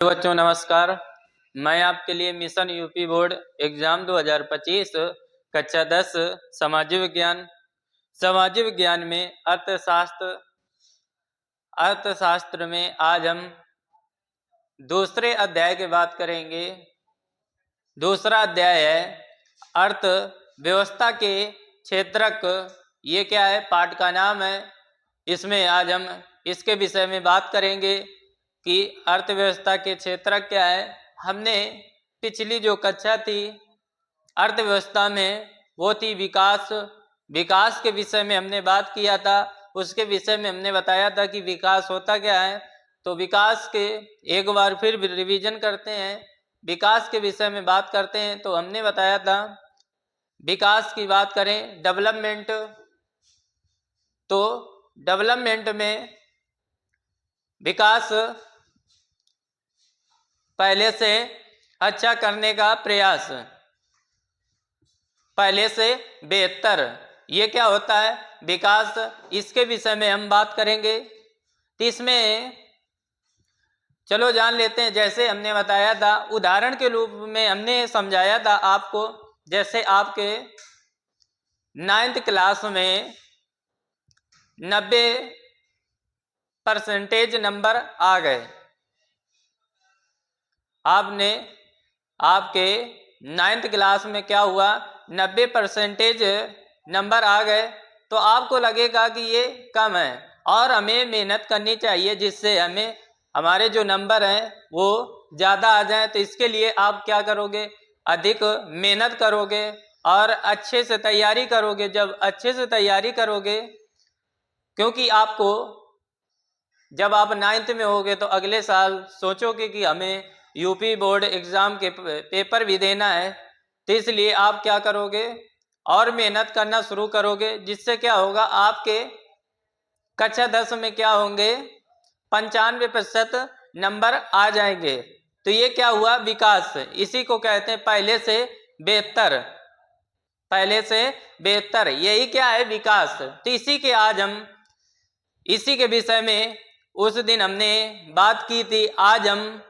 बच्चों नमस्कार। मैं आपके लिए मिशन यूपी बोर्ड एग्जाम 2025 कक्षा 10 सामाजिक विज्ञान में अर्थशास्त्र में आज हम दूसरे अध्याय की बात करेंगे। दूसरा अध्याय है अर्थव्यवस्था के क्षेत्रक। ये क्या है, पाठ का नाम है। इसमें आज हम इसके विषय में बात करेंगे कि अर्थव्यवस्था के क्षेत्रक क्या है। हमने पिछली जो कक्षा थी अर्थव्यवस्था में वो थी विकास के विषय में हमने बात किया था। उसके विषय में हमने बताया था कि विकास होता क्या है। तो विकास के एक बार फिर रिवीजन करते हैं, विकास के विषय में बात करते हैं। तो हमने बताया था विकास की बात करें डेवलपमेंट, तो डेवलपमेंट में विकास पहले से अच्छा करने का प्रयास, पहले से बेहतर, ये क्या होता है विकास। इसके विषय में हम बात करेंगे। तो इसमें चलो जान लेते हैं। जैसे हमने बताया था, उदाहरण के रूप में हमने समझाया था आपको। जैसे आपके 9th क्लास में 90% नंबर आ गए। आपके 9th क्लास में क्या हुआ, 90% नंबर आ गए। तो आपको लगेगा कि ये कम है और हमें मेहनत करनी चाहिए जिससे हमें हमारे जो नंबर हैं वो ज़्यादा आ जाए। तो इसके लिए आप क्या करोगे, अधिक मेहनत करोगे और अच्छे से तैयारी करोगे। जब अच्छे से तैयारी करोगे, क्योंकि आपको जब आप 9th में होगे तो अगले साल सोचोगे कि हमें यूपी बोर्ड एग्ज़ाम के पेपर भी देना है। तो इसलिए आप क्या करोगे और मेहनत करना शुरू करोगे, जिससे क्या होगा आपके कक्षा 10 में क्या होंगे 95% नंबर आ जाएंगे। तो ये क्या हुआ विकास। इसी को कहते हैं पहले से बेहतर, पहले से बेहतर, यही क्या है विकास। तो इसी के विषय में उस दिन हमने बात की थी। आज हम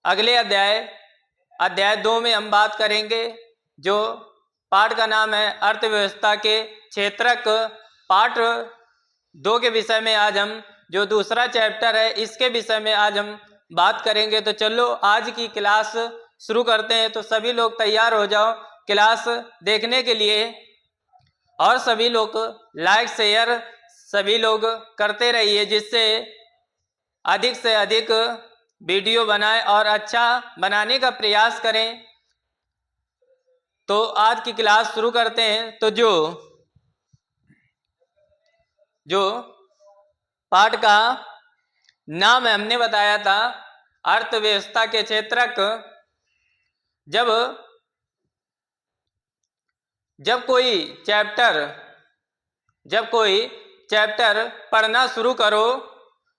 अगले अध्याय 2 में हम बात करेंगे। जो पाठ का नाम है अर्थव्यवस्था के क्षेत्रक। पाठ 2 के विषय में आज हम जो दूसरा चैप्टर है इसके विषय में आज हम बात करेंगे। तो चलो आज की क्लास शुरू करते हैं। तो सभी लोग तैयार हो जाओ क्लास देखने के लिए, और सभी लोग लाइक शेयर सभी लोग करते रहिए, जिससे अधिक से अधिक वीडियो बनाएं और अच्छा बनाने का प्रयास करें। तो आज की क्लास शुरू करते हैं। तो जो पाठ का नाम हमने बताया था अर्थव्यवस्था के क्षेत्रक। जब कोई चैप्टर पढ़ना शुरू करो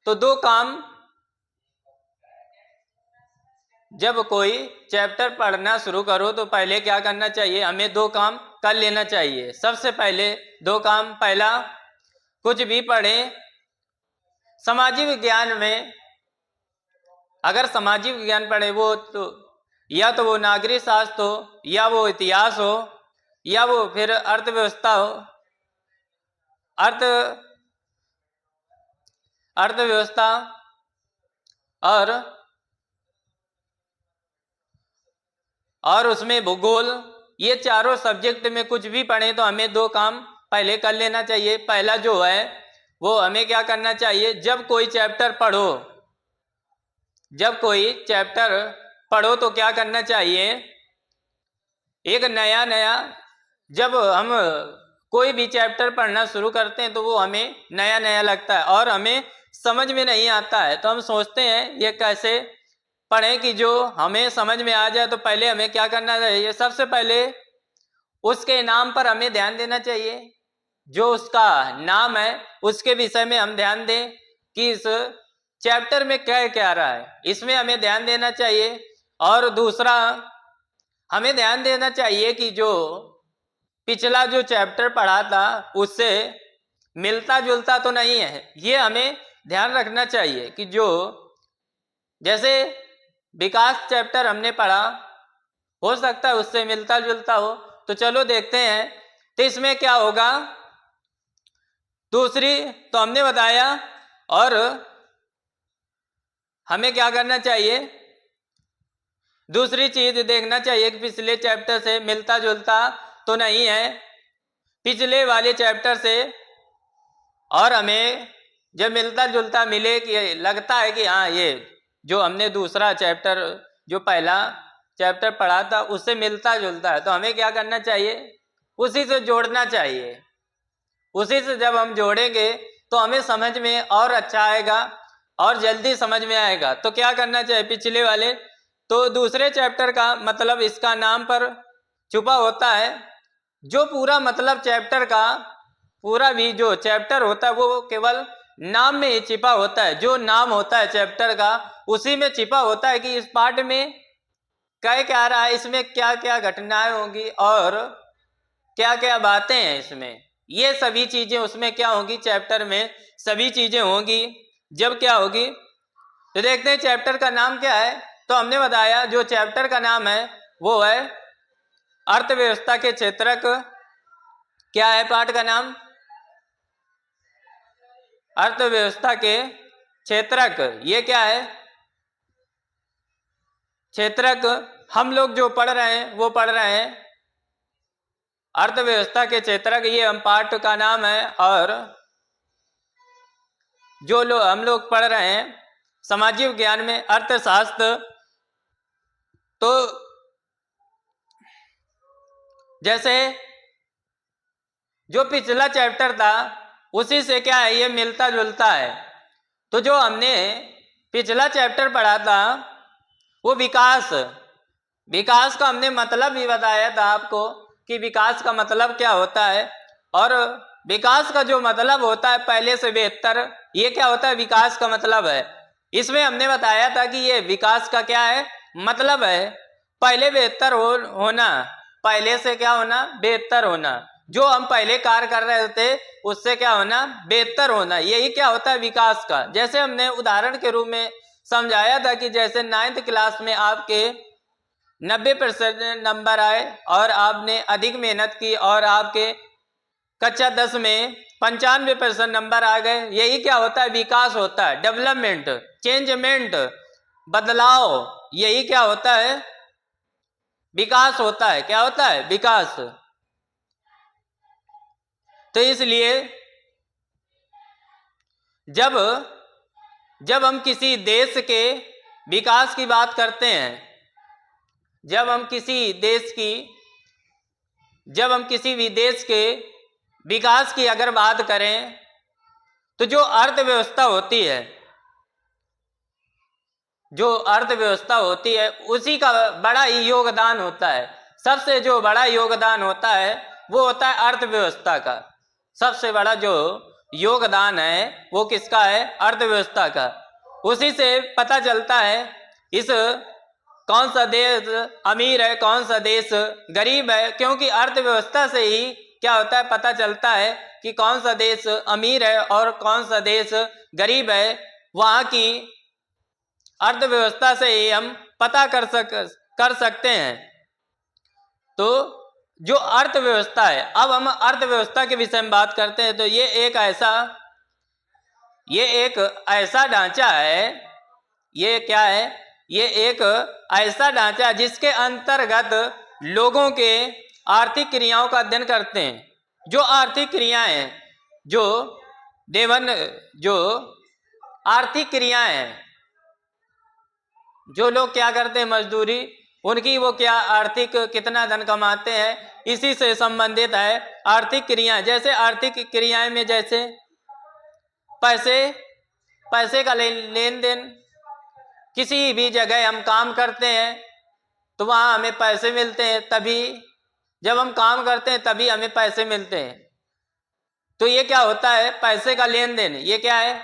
तो दो काम, जब कोई चैप्टर पढ़ना शुरू करो तो पहले क्या करना चाहिए, हमें 2 काम कर लेना चाहिए। सबसे पहले 2 काम, पहला कुछ भी पढ़ें सामाजिक विज्ञान में, अगर सामाजिक विज्ञान पढ़े वो तो या तो वो नागरिक शास्त्र हो, या वो इतिहास हो, या वो फिर अर्थव्यवस्था हो, अर्थव्यवस्था और उसमें भूगोल, ये चारों सब्जेक्ट में कुछ भी पढ़ें तो हमें 2 काम पहले कर लेना चाहिए। पहला जो है वो हमें क्या करना चाहिए, जब कोई चैप्टर पढ़ो तो क्या करना चाहिए, एक नया जब हम कोई भी चैप्टर पढ़ना शुरू करते हैं तो वो हमें नया लगता है और हमें समझ में नहीं आता है। तो हम सोचते हैं ये कैसे पढ़ें कि जो हमें समझ में आ जाए। तो पहले हमें क्या करना चाहिए, सबसे पहले उसके नाम पर हमें ध्यान देना चाहिए। जो उसका नाम है उसके विषय में हम ध्यान दें कि इस चैप्टर में क्या क्या रहा है, इसमें हमें ध्यान देना चाहिए। और दूसरा हमें ध्यान देना चाहिए कि जो पिछला जो चैप्टर पढ़ा था उससे मिलता जुलता तो नहीं है। ये हमें ध्यान रखना चाहिए कि जो जैसे विकास चैप्टर हमने पढ़ा, हो सकता है उससे मिलता जुलता हो, तो चलो देखते हैं। तो इसमें क्या होगा, दूसरी तो हमने बताया, और हमें क्या करना चाहिए, दूसरी चीज देखना चाहिए कि पिछले चैप्टर से मिलता जुलता तो नहीं है पिछले वाले चैप्टर से, और हमें जब मिलता जुलता मिले कि लगता है कि हाँ ये जो हमने दूसरा चैप्टर जो पहला चैप्टर पढ़ा था उससे मिलता जुलता है, तो हमें क्या करना चाहिए, उसी से जोड़ना चाहिए। उसी से जब हम जोड़ेंगे तो हमें समझ में और अच्छा आएगा और जल्दी समझ में आएगा। तो क्या करना चाहिए, पिछले वाले तो दूसरे चैप्टर का मतलब इसका नाम पर छुपा होता है। जो पूरा मतलब चैप्टर का पूरा भी जो चैप्टर होता है वो केवल नाम में ही छिपा होता है। जो नाम होता है चैप्टर का उसी में छिपा होता है कि इस पार्ट में कह क्या रहा है, इसमें क्या क्या घटनाएं होंगी और क्या क्या बातें हैं इसमें, ये सभी चीजें उसमें क्या होंगी, चैप्टर में सभी चीजें होंगी। जब क्या होगी तो देखते हैं चैप्टर का नाम क्या है। तो हमने बताया जो चैप्टर का नाम है वो है अर्थव्यवस्था के क्षेत्रक। क्या है पाठ का नाम, अर्थव्यवस्था के क्षेत्रक। ये क्या है, क्षेत्रक। हम लोग जो पढ़ रहे हैं वो पढ़ रहे हैं अर्थव्यवस्था के क्षेत्रक, ये हम पाठ का नाम है। और जो लोग हम लोग पढ़ रहे हैं सामाजिक विज्ञान में अर्थशास्त्र, तो जैसे जो पिछला चैप्टर था उसी से क्या है ये मिलता जुलता है। तो जो हमने पिछला चैप्टर पढ़ा था वो विकास, विकास का हमने मतलब भी बताया था आपको कि विकास का मतलब क्या होता है। और विकास का जो मतलब होता है पहले से बेहतर, ये क्या होता है, विकास का मतलब है। इसमें हमने बताया था कि ये विकास का क्या है, मतलब है पहले बेहतर होना, पहले से क्या होना, बेहतर होना। जो हम पहले कार्य कर रहे थे उससे क्या होना, बेहतर होना, यही क्या होता है विकास का। जैसे हमने उदाहरण के रूप में समझाया था कि जैसे 9th क्लास में आपके 90% नंबर आए और आपने अधिक मेहनत की और आपके कक्षा 10 में 95% नंबर आ गए, यही क्या होता है, विकास होता है, डेवलपमेंट, चेंजमेंट, बदलाव, यही क्या होता है, विकास होता है। क्या होता है, विकास। तो इसलिए जब जब हम किसी देश के विकास की बात करते हैं, जब हम किसी विदेश के विकास की अगर बात करें तो जो अर्थव्यवस्था होती है, जो अर्थव्यवस्था होती है उसी का बड़ा ही योगदान होता है। सबसे जो बड़ा योगदान होता है वो होता है अर्थव्यवस्था का। सबसे बड़ा जो योगदान है वो किसका है, अर्थव्यवस्था का। उसी से पता चलता है इस कौन सा देश अमीर है, कौन सा देश गरीब है, क्योंकि अर्थव्यवस्था से ही क्या होता है, पता चलता है कि कौन सा देश अमीर है और कौन सा देश गरीब है। वहाँ की अर्थव्यवस्था से ही हम पता कर सकते हैं। तो जो अर्थव्यवस्था है, अब हम अर्थव्यवस्था के विषय में बात करते हैं, तो ये एक ऐसा ढांचा है, ये क्या है, ये एक ऐसा ढांचा है जिसके अंतर्गत लोगों के आर्थिक क्रियाओं का अध्ययन करते हैं। जो आर्थिक क्रियाएं हैं, जो आर्थिक क्रियाएं हैं, जो लोग क्या करते हैं मजदूरी, उनकी वो क्या आर्थिक कितना धन कमाते हैं, इसी से संबंधित है आर्थिक क्रियाएं। जैसे आर्थिक क्रियाएं में जैसे पैसे का लेन देन, किसी भी जगह हम काम करते हैं तो वहाँ हमें पैसे मिलते हैं, तभी जब हम काम करते हैं तभी हमें पैसे मिलते हैं। तो ये क्या होता है, पैसे का लेन देन, ये क्या है,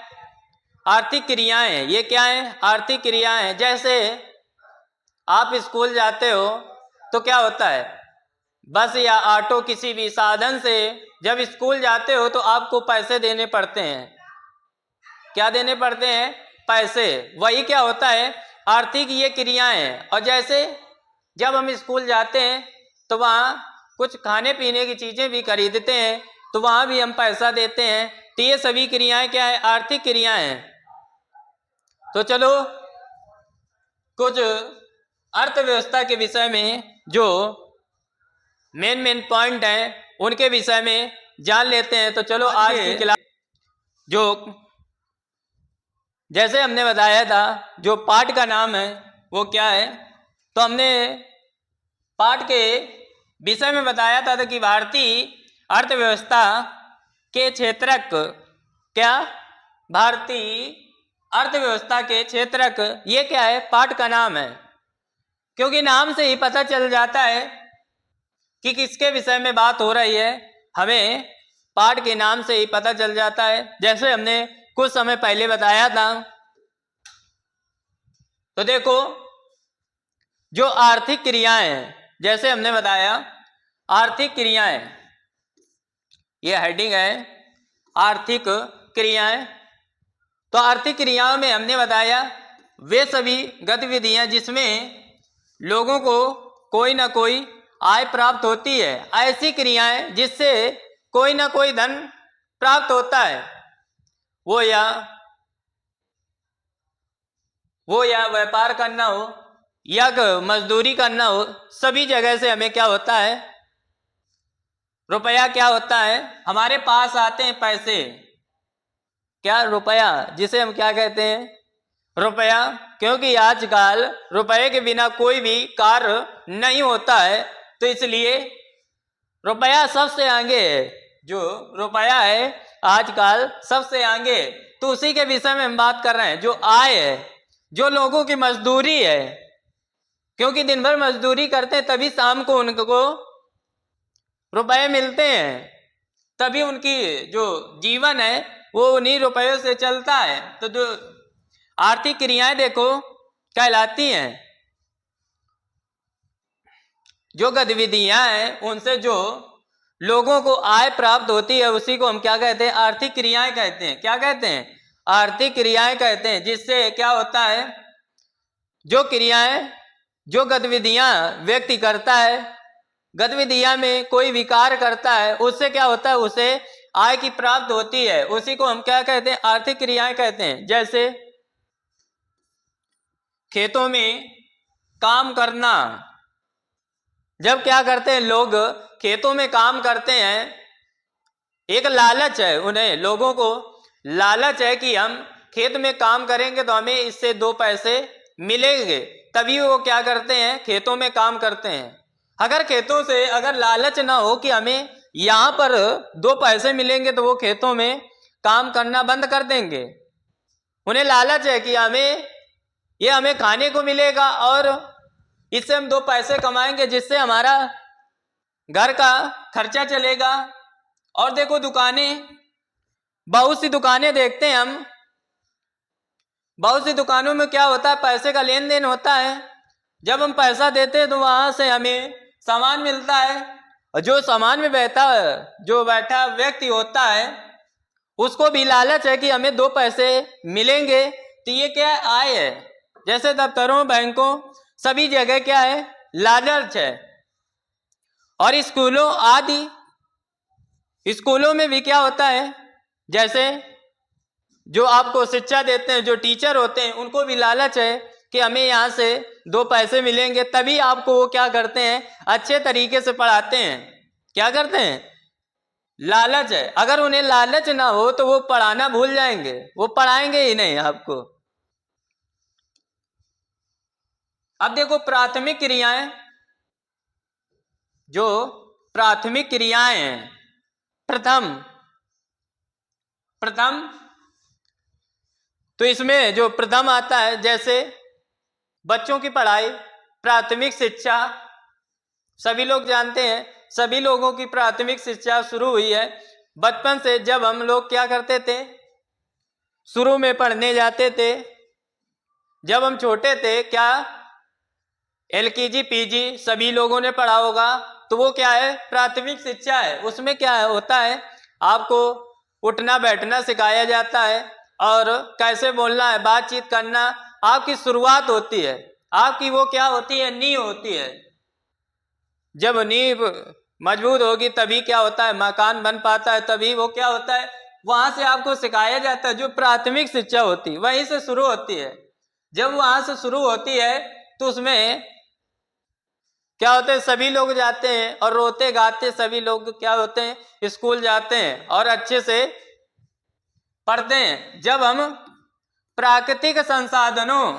आर्थिक क्रियाएं हैं। ये क्या है, आर्थिक क्रियाएं हैं। जैसे आप स्कूल जाते हो तो क्या होता है, बस या ऑटो किसी भी साधन से जब स्कूल जाते हो तो आपको पैसे देने पड़ते हैं। क्या देने पड़ते हैं, पैसे। वही क्या होता है, आर्थिक ये क्रियाएं हैं। और जैसे जब हम स्कूल जाते हैं तो वहाँ कुछ खाने पीने की चीज़ें भी खरीदते हैं, तो वहाँ भी हम पैसा देते हैं। तो ये सभी क्रियाएं क्या है? आर्थिक क्रियाएं हैं। तो चलो कुछ अर्थव्यवस्था के विषय में जो मेन पॉइंट हैं उनके विषय में जान लेते हैं। तो चलो आज की क्लास जो जैसे हमने बताया था, जो पाठ का नाम है वो क्या है, तो हमने पाठ के विषय में बताया था कि भारतीय अर्थव्यवस्था के क्षेत्रक, क्या भारतीय अर्थव्यवस्था के क्षेत्रक, ये क्या है? पाठ का नाम है। क्योंकि नाम से ही पता चल जाता है कि किसके विषय में बात हो रही है, हमें पाठ के नाम से ही पता चल जाता है। जैसे हमने कुछ समय पहले बताया था, तो देखो जो आर्थिक क्रियाएं हैं, जैसे हमने बताया आर्थिक क्रियाएं, ये हेडिंग है आर्थिक क्रियाएं। तो आर्थिक क्रियाओं में हमने बताया वे सभी गतिविधियां जिसमें लोगों को कोई ना कोई आय प्राप्त होती है, ऐसी क्रियाएं जिससे कोई ना कोई धन प्राप्त होता है, वो या व्यापार करना हो या मजदूरी करना हो, सभी जगह से हमें क्या होता है? रुपया क्या होता है? हमारे पास आते हैं पैसे, क्या? रुपया, जिसे हम क्या कहते हैं? रुपया। क्योंकि आजकल रुपये के बिना कोई भी कार्य नहीं होता है, तो इसलिए रुपया सबसे आगे है। जो रुपया है आजकल सबसे आगे, तो उसी के विषय में हम बात कर रहे हैं। जो आय है, जो लोगों की मजदूरी है, क्योंकि दिन भर मजदूरी करते हैं तभी शाम को उनको रुपए मिलते हैं, तभी उनकी जो जीवन है वो उन्हीं रुपयों से चलता है। तो जो आर्थिक क्रियाएं देखो कहलाती हैं, जो गतिविधियां हैं उनसे जो लोगों को आय प्राप्त होती है, उसी को हम क्या कहते हैं? आर्थिक क्रियाएं कहते हैं। क्या कहते हैं? आर्थिक क्रियाएं कहते हैं। जिससे क्या होता है? जो क्रियाएं, जो गतिविधियां व्यक्ति करता है, गतिविधियां में कोई विकार करता है, उससे क्या होता है? उसे आय की प्राप्त होती है, उसी को हम क्या कहते हैं? आर्थिक क्रियाएं कहते हैं। जैसे खेतों में काम करना, जब क्या करते हैं लोग खेतों में काम करते हैं, एक लालच है उन्हें, लोगों को लालच है कि हम खेत में काम करेंगे तो हमें इससे 2 पैसे मिलेंगे, तभी वो क्या करते हैं? खेतों में काम करते हैं। अगर खेतों से अगर लालच ना हो कि हमें यहाँ पर 2 पैसे मिलेंगे, तो वो खेतों में काम करना बंद कर देंगे। उन्हें लालच है कि हमें खाने को मिलेगा और इससे हम 2 पैसे कमाएंगे, जिससे हमारा घर का खर्चा चलेगा। और देखो दुकानें, बहुत सी दुकानें देखते हैं हम, बहुत सी दुकानों में क्या होता है? पैसे का लेन देन होता है। जब हम पैसा देते हैं तो वहां से हमें सामान मिलता है, और जो सामान में बैठा व्यक्ति होता है, उसको भी लालच है कि हमें 2 पैसे मिलेंगे। तो ये क्या है? आय है। जैसे दफ्तरों, बैंकों, सभी जगह क्या है? लालच है। और स्कूलों आदि, स्कूलों में भी क्या होता है? जैसे जो आपको शिक्षा देते हैं, जो टीचर होते हैं, उनको भी लालच है कि हमें यहाँ से 2 पैसे मिलेंगे, तभी आपको वो क्या करते हैं? अच्छे तरीके से पढ़ाते हैं। क्या करते हैं? लालच है। अगर उन्हें लालच ना हो तो वो पढ़ाना भूल जाएंगे, वो पढ़ाएंगे ही नहीं आपको। अब देखो प्राथमिक क्रियाएं, जो प्राथमिक क्रियाएं हैं, प्रथम तो इसमें जो प्रथम आता है, जैसे बच्चों की पढ़ाई, प्राथमिक शिक्षा, सभी लोग जानते हैं, सभी लोगों की प्राथमिक शिक्षा शुरू हुई है बचपन से। जब हम लोग क्या करते थे? शुरू में पढ़ने जाते थे, जब हम छोटे थे, क्या LKG PG सभी लोगों ने पढ़ा होगा, तो वो क्या है? प्राथमिक शिक्षा है। उसमें क्या होता है? आपको उठना बैठना सिखाया जाता है, और कैसे बोलना है, बातचीत करना, आपकी शुरुआत होती है, आपकी वो क्या होती है, नींव होती है। जब नींव मजबूत होगी तभी क्या होता है, मकान बन पाता है, तभी वो क्या होता है, वहां से आपको सिखाया जाता है। जो प्राथमिक शिक्षा होती है वहीं से शुरू होती है। जब वहां से शुरू होती है तो उसमें क्या होते हैं, सभी लोग जाते हैं और रोते गाते सभी लोग क्या होते हैं, स्कूल जाते हैं और अच्छे से पढ़ते हैं। जब हम प्राकृतिक संसाधनों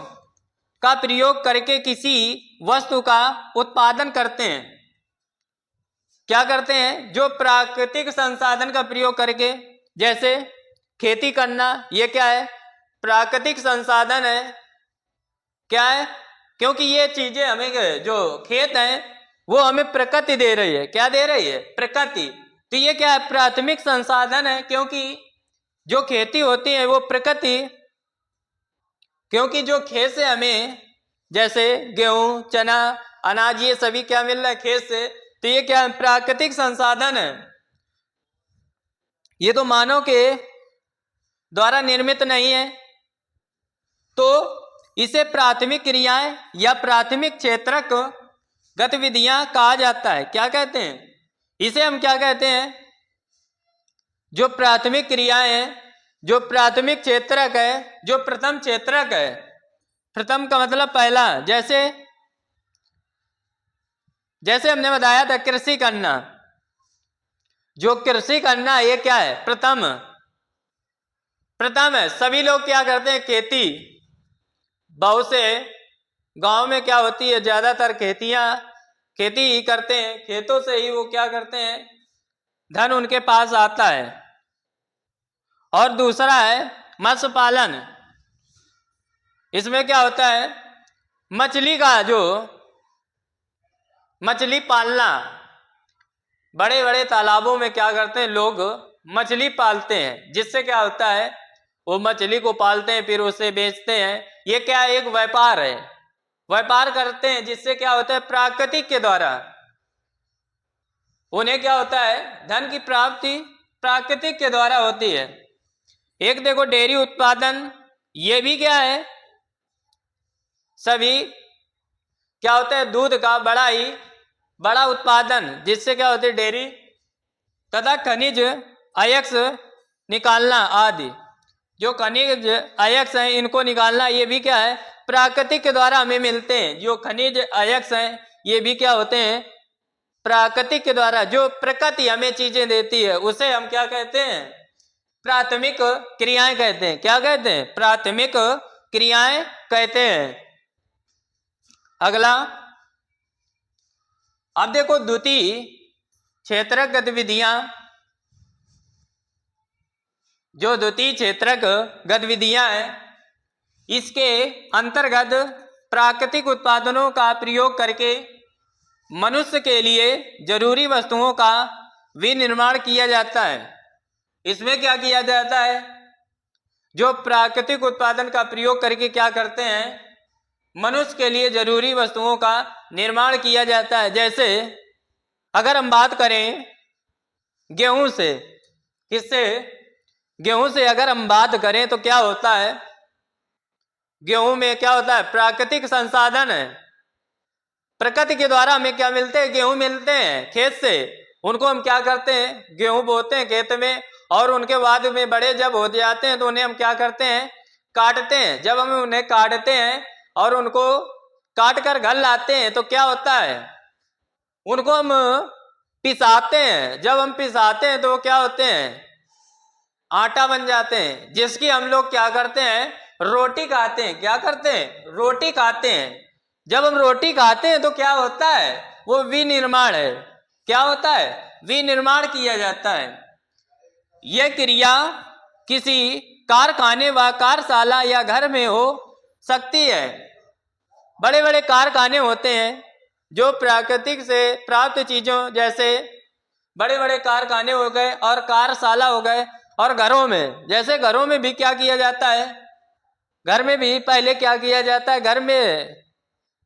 का प्रयोग करके किसी वस्तु का उत्पादन करते हैं, क्या करते हैं, जो प्राकृतिक संसाधन का प्रयोग करके, जैसे खेती करना, ये क्या है, प्राकृतिक संसाधन है। क्या है, क्योंकि ये चीजें हमें, जो खेत है वो हमें प्रकृति दे रही है। क्या दे रही है, प्रकृति। तो ये क्या है, प्राथमिक संसाधन है, क्योंकि जो खेती होती है वो प्रकृति, क्योंकि जो खेत से हमें जैसे गेहूं, चना, अनाज, ये सभी क्या मिल रहा है, खेत से। तो ये क्या है, प्राकृतिक संसाधन है। ये तो मानव के द्वारा निर्मित नहीं है, तो इसे प्राथमिक क्रियाएं या प्राथमिक क्षेत्रक गतिविधियां कहा जाता है। क्या कहते हैं, इसे हम क्या कहते हैं, जो प्राथमिक क्रियाएं हैं, जो प्राथमिक क्षेत्रक है, जो प्रथम क्षेत्रक है। प्रथम का मतलब पहला, जैसे हमने बताया था कृषि करना, जो कृषि करना ये क्या है, प्रथम है। सभी लोग क्या करते हैं, खेती। बहुत से गांव में क्या होती है, ज्यादातर खेती ही करते हैं, खेतों से ही वो क्या करते हैं, धन उनके पास आता है। और दूसरा है मत्स्य पालन। इसमें क्या होता है, मछली पालना। बड़े बड़े तालाबों में क्या करते हैं, लोग मछली पालते हैं, जिससे क्या होता है, वो मछली को पालते हैं फिर उसे बेचते हैं। ये क्या है, एक व्यापार है, व्यापार करते हैं, जिससे क्या होता है, प्राकृतिक के द्वारा उन्हें क्या होता है, धन की प्राप्ति प्राकृतिक के द्वारा होती है। एक देखो डेयरी उत्पादन, ये भी क्या है, सभी क्या होता है, दूध का बड़ा उत्पादन, जिससे क्या होती है, डेयरी तथा खनिज अयस्क निकालना आदि। जो खनिज अयस्क हैं इनको निकालना, ये भी क्या है, प्राकृतिक के द्वारा हमें मिलते हैं। जो खनिज अयस्क हैं ये भी क्या होते हैं, प्राकृतिक के द्वारा, जो प्रकृति हमें चीजें देती है उसे हम क्या कहते हैं, प्राथमिक क्रियाएं कहते हैं। क्या कहते हैं, प्राथमिक क्रियाएं कहते हैं। अगला, अब देखो द्वितीय क्षेत्रक गतिविधियां। जो द्वितीय क्षेत्रक गतिविधियां हैं, इसके अंतर्गत प्राकृतिक उत्पादनों का प्रयोग करके मनुष्य के लिए जरूरी वस्तुओं का विनिर्माण किया जाता है। इसमें क्या किया जाता है, जो प्राकृतिक उत्पादन का प्रयोग करके क्या करते हैं, मनुष्य के लिए जरूरी वस्तुओं का निर्माण किया जाता है। जैसे अगर हम बात करें गेहूं से, किससे, गेहूं से अगर हम बात करें तो क्या होता है, गेहूं में क्या होता है, प्राकृतिक संसाधन है। प्रकृति के द्वारा हमें क्या मिलते हैं, गेहूं मिलते हैं खेत से। उनको हम क्या करते हैं, गेहूं बोते हैं खेत में, और उनके बाद में बड़े जब हो जाते हैं तो उन्हें हम क्या करते हैं, काटते हैं। जब हम उन्हें काटते हैं और उनको काट कर घर लाते हैं तो क्या होता है, उनको हम पिसाते हैं। जब हम पिसाते हैं तो वो क्या होते हैं, आटा बन जाते हैं, जिसकी हम लोग क्या करते हैं, रोटी खाते हैं। क्या करते हैं, रोटी खाते हैं। जब हम रोटी खाते हैं तो क्या होता है, वो विनिर्माण है। क्या होता है, विनिर्माण किया जाता है। यह क्रिया किसी कारखाने व कार्यशाला या घर में हो सकती है। बड़े बड़े कारखाने होते हैं जो प्राकृतिक से प्राप्त चीजों, जैसे बड़े बड़े कारखाने हो गए और कार्यशाला हो गए। और घरों में, जैसे घरों में भी क्या किया जाता है, घर में भी पहले क्या किया जाता है, घर में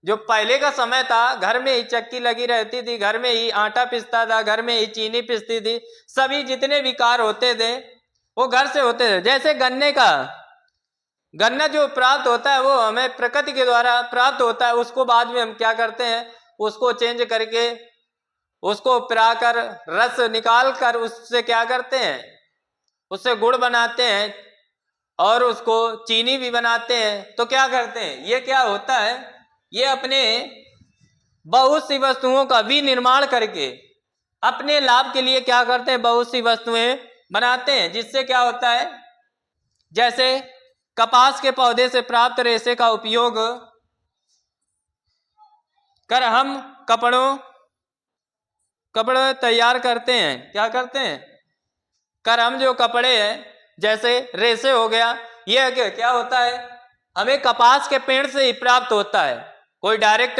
जो पहले का समय था, घर में ही चक्की लगी रहती थी, घर में ही आटा पिसता था, घर में ही चीनी पिसती थी। सभी जितने भी कार्य होते थे वो घर से होते थे। जैसे गन्ना जो प्राप्त होता है वो हमें प्रकृति के द्वारा प्राप्त होता है, उसको बाद में हम क्या करते हैं, उसको चेंज करके, उसको पिराकर, रस निकाल कर उससे क्या करते हैं, उससे गुड़ बनाते हैं और उसको चीनी भी बनाते हैं। तो क्या करते हैं, ये क्या होता है, ये अपने बहुत सी वस्तुओं का विनिर्माण करके अपने लाभ के लिए क्या करते हैं, बहुत सी वस्तुएं बनाते हैं, जिससे क्या होता है, जैसे कपास के पौधे से प्राप्त रेशे का उपयोग कर हम कपड़े तैयार करते हैं। क्या करते हैं, कर हम जो कपड़े हैं, जैसे रेशे हो गया, ये क्या होता है, हमें कपास के पेड़ से ही प्राप्त होता है। कोई डायरेक्ट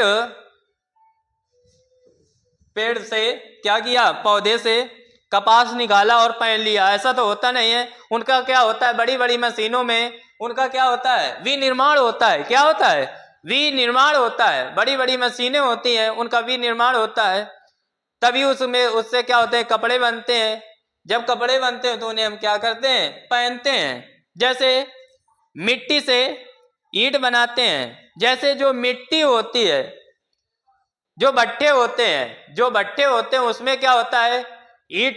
पेड़ से क्या किया, पौधे से कपास निकाला और पहन लिया, ऐसा तो होता नहीं है। उनका क्या होता है, बड़ी बड़ी मशीनों में उनका क्या होता है, विनिर्माण होता है। क्या होता है, विनिर्माण होता है। बड़ी बड़ी मशीनें होती हैं, उनका विनिर्माण होता है, तभी उसमें उससे क्या होते हैं, कपड़े बनते हैं। जब कपड़े बनते हैं तो उन्हें हम क्या करते हैं, पहनते हैं। जैसे मिट्टी से ईंट बनाते हैं, जैसे जो मिट्टी होती है, जो भट्ठे होते हैं उसमें क्या होता है, ईंट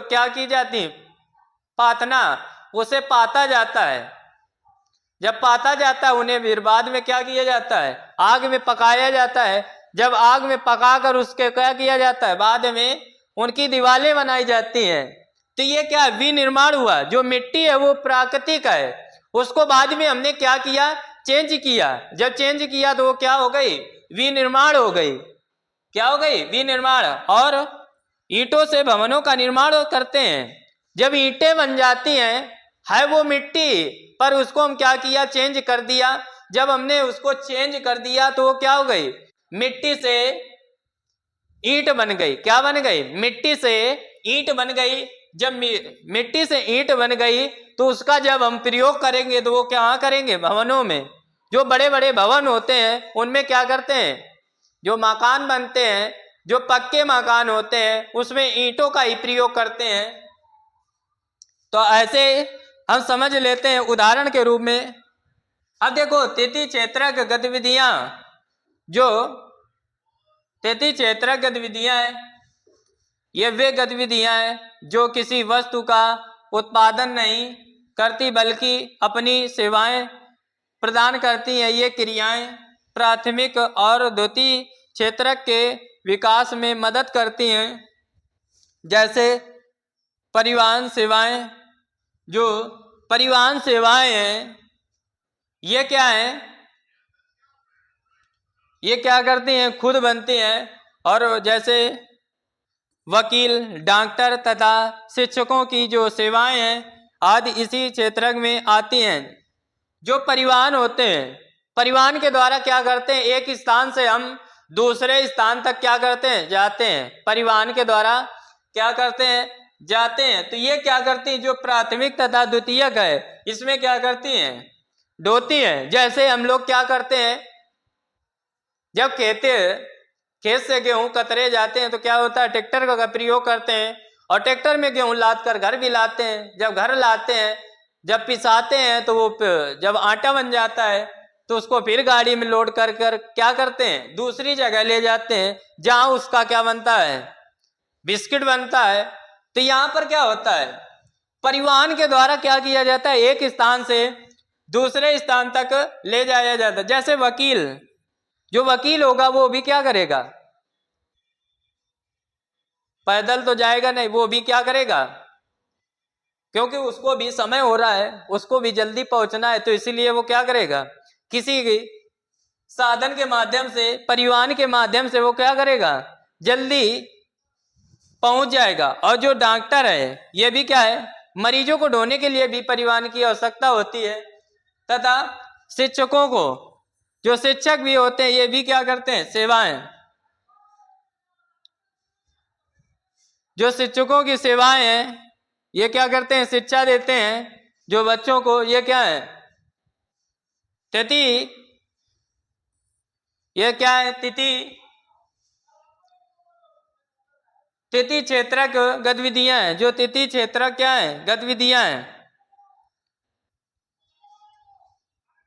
क्या की जाती, पातना, उसे पाता जाता है। जब पाता जाता है उन्हें फिर बाद में क्या किया जाता है, आग में पकाया जाता है। जब आग में पकाकर उसके क्या किया जाता है, बाद में उनकी दीवारें बनाई जाती हैं। तो ये क्या विनिर्माण हुआ। जो मिट्टी है वो प्राकृतिक है, उसको बाद में हमने क्या किया, चेंज किया। जब चेंज किया तो वो क्या हो गई, विनिर्माण हो गई। क्या हो गई, विनिर्माण। और ईंटों से भवनों का निर्माण करते हैं। जब ईंटें बन जाती हैं, है वो मिट्टी, पर उसको हम क्या किया, चेंज कर दिया। जब हमने उसको चेंज कर दिया तो वो क्या हो गई, मिट्टी से ईंट बन गई। क्या बन गई, मिट्टी से ईंट बन गई। जब मिट्टी से ईंट बन गई तो उसका जब हम प्रयोग करेंगे तो वो क्या करेंगे, भवनों में। जो बड़े बड़े भवन होते हैं उनमें क्या करते हैं, जो मकान बनते हैं, जो पक्के मकान होते हैं, उसमें ईंटों का ही प्रयोग करते हैं। तो ऐसे हम समझ लेते हैं उदाहरण के रूप में। अब देखो तिथि क्षेत्रक गतिविधियां, जो तिथि क्षेत्रक गतिविधियां हैं, ये वे गतिविधियां हैं जो किसी वस्तु का उत्पादन नहीं करती बल्कि अपनी सेवाएं प्रदान करती हैं। ये क्रियाएं प्राथमिक और द्वितीय क्षेत्रक के विकास में मदद करती हैं। जैसे परिवहन सेवाएं, जो परिवहन सेवाएं हैं, ये क्या है, ये क्या करती हैं, खुद बनती हैं। और जैसे वकील, डॉक्टर तथा शिक्षकों की जो सेवाएं हैं आदि इसी क्षेत्र में आती हैं। जो परिवहन होते हैं, परिवहन के द्वारा क्या करते हैं, एक स्थान से हम दूसरे स्थान तक क्या करते हैं, जाते हैं। परिवहन के द्वारा क्या करते हैं, जाते हैं। तो ये क्या करती हैं, जो प्राथमिक तथा द्वितीयक है, इसमें क्या करती हैं, ढोती हैं। जैसे हम लोग क्या करते हैं, जब खेत से गेहूं कतरे जाते हैं तो क्या होता है, ट्रैक्टर का प्रयोग करते हैं और ट्रैक्टर में गेहूं लाद कर घर भी लाते हैं। जब घर लाते हैं, जब पिसाते हैं तो वो जब आटा बन जाता है तो उसको फिर गाड़ी में लोड कर कर क्या करते हैं, दूसरी जगह ले जाते हैं जहां उसका क्या बनता है, बिस्किट बनता है। तो यहाँ पर क्या होता है, परिवहन के द्वारा क्या किया जाता है, एक स्थान से दूसरे स्थान तक ले जाया जाता है। जैसे वकील, जो वकील होगा वो भी क्या करेगा, पैदल तो जाएगा नहीं, वो भी क्या करेगा, क्योंकि उसको भी समय हो रहा है, उसको भी जल्दी पहुंचना है, तो इसीलिए वो क्या करेगा, किसी साधन के माध्यम से, परिवहन के माध्यम से वो क्या करेगा, जल्दी पहुंच जाएगा। और जो डॉक्टर है, ये भी क्या है, मरीजों को ढोने के लिए भी परिवहन की आवश्यकता होती है। तथा शिक्षकों को, जो शिक्षक भी होते हैं, ये भी क्या करते हैं, सेवाएं, जो शिक्षकों की सेवाएं हैं, ये क्या करते हैं, शिक्षा देते हैं जो बच्चों को। ये क्या है, तिथि, ये क्या है, तिथि क्षेत्रक गतिविधियां हैं। जो तिथि क्षेत्रक क्या है, गतिविधियां हैं,